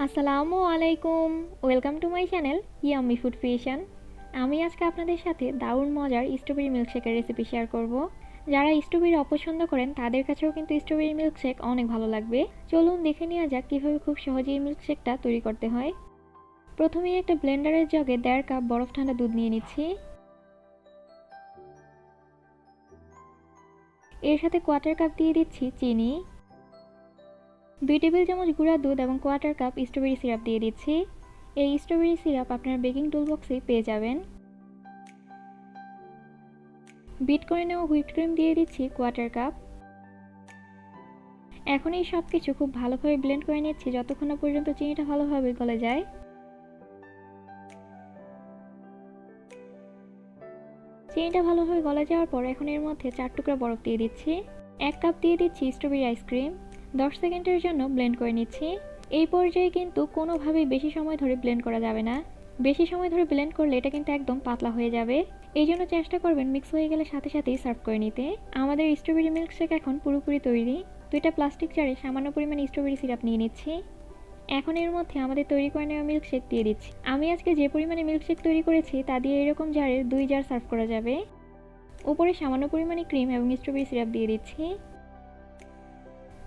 আসসালামু আলাইকুম। Welcome to my channel yummy food creation. আমি আজকে আপনাদের সাথে দারুণ মজার স্ট্রবেরি মিল্কশেকের রেসিপি শেয়ার করব। যারা স্ট্রবেরি অপছন্দ করেন তাদের কাছেও কিন্তু স্ট্রবেরি মিল্কশেক অনেক ভালো লাগবে। চলুন দেখে নেওয়া যাক কীভাবে খুব সহজেই মিল্কশেকটা তৈরি করতে হয়। প্রথমেই একটা ব্লেন্ডারের জগে 1.5 কাপ বরফ ঠান্ডা দুধ নিয়ে নিচ্ছি। এর সাথে 1/4 কাপ দিয়ে দিচ্ছি চিনি, 2 টেবিল চামচ গুঁড়া দুধ এবং 1/4 কাপ স্ট্রবেরি সিরাপ দিয়ে দিচ্ছি। এই স্ট্রবেরি সিরাপ আপনারা বেকিং টুলবক্সেই পেয়ে যাবেন। বিট করে নেওয়া হুইপড ক্রিম দিয়ে দিচ্ছি 1/4 কাপ। এখন এই সব কিছু খুব ভালোভাবে ব্লেন্ড করে নিচ্ছি যতক্ষণ না পর্যন্ত চিনিটা ভালোভাবে গলে যায়। চিনিটা ভালোভাবে গলে যাওয়ার পর এখন এর মধ্যে 4 টুকরা বরফ দিয়ে দিচ্ছি। 1 কাপ দিয়ে দিচ্ছি স্ট্রবেরি আইসক্রিম। 10 সেকেন্ডের জন্য ব্লেন্ড করে নিচ্ছি। এই পর্যায়ে কিন্তু কোনোভাবেই বেশি সময় ধরে ব্লেন্ড করা যাবে না। বেশি সময় ধরে ব্লেন্ড করলে এটা কিন্তু একদম পাতলা হয়ে যাবে। এই জন্য চেষ্টা করবেন মিক্স হয়ে গেলে সাথে সাথেই সার্ভ করে নিতে। আমাদের স্ট্রবেরি মিল্কশেক এখন পুরোপুরি তৈরি। দুইটা প্লাস্টিক জারে সামান্য পরিমাণে স্ট্রবেরি সিরাপ নিয়ে নিচ্ছি। এখন এর মধ্যে আমাদের তৈরি করে নেওয়া মিল্কশেক দিয়ে দিচ্ছি। আমি আজকে যে পরিমাণে মিল্কশেক তৈরি করেছি তা দিয়ে এরকম জারের 2 জার সার্ভ করা যাবে। উপরে সামান্য পরিমাণে ক্রিম এবং স্ট্রবেরি সিরাপ দিয়ে দিচ্ছি।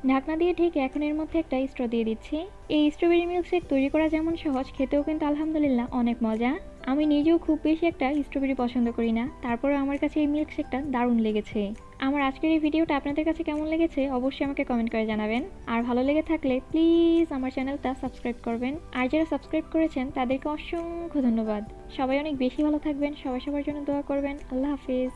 ঢাকনা দিয়ে ঢেকে এখন এর মধ্যে একটা স্ট্র দিয়ে দিচ্ছি। এই স্ট্রবেরি মিল্কশেক তৈরি করা যেমন সহজ, খেতেও কিন্তু আলহামদুলিল্লাহ অনেক মজা। আমি নিজেও খুব বেশি একটা স্ট্রবেরি পছন্দ করি না, তারপরে আমার কাছে এই মিল্কশেকটা দারুণ লেগেছে। আমার আজকের এই ভিডিওটা আপনাদের কাছে কেমন লেগেছে অবশ্যই আমাকে কমেন্ট করে জানাবেন। আর ভালো লেগে থাকলে প্লিজ আমার চ্যানেলটা সাবস্ক্রাইব করবেন। আর যারা সাবস্ক্রাইব করেছেন তাদেরকে অসংখ্য ধন্যবাদ। সবাই অনেক বেশি ভালো থাকবেন, সবাই সবার জন্য দোয়া করবেন। আল্লাহ হাফিজ।